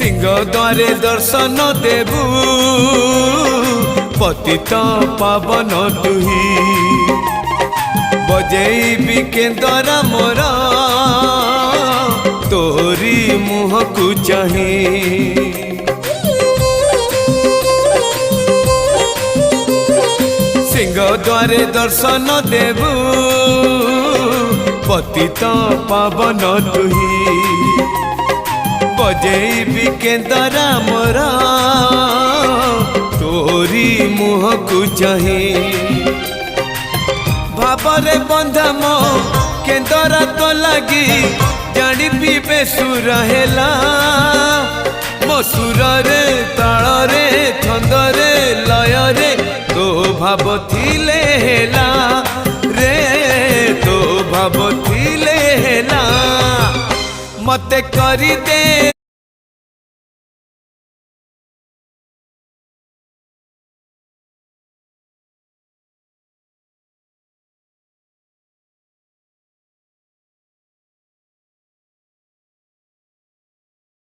सिंह द्वारे दर्शन देबू पतित पावन तुही बजेबी केंदरा मोरा तोरी मुह को चाही सिंह द्वारे दर्शन देबू पतित पावन तुही बजेबी केंदरा मोरा तोरी मुह को चाही भावरे बंधा मो केंदरा तो लगी जानी पीबे सुर हेला मो सुर रे ताल रे छंद रे लय रे तो भाव थिले हेला रे तो भाव थिले हेला मते करी दे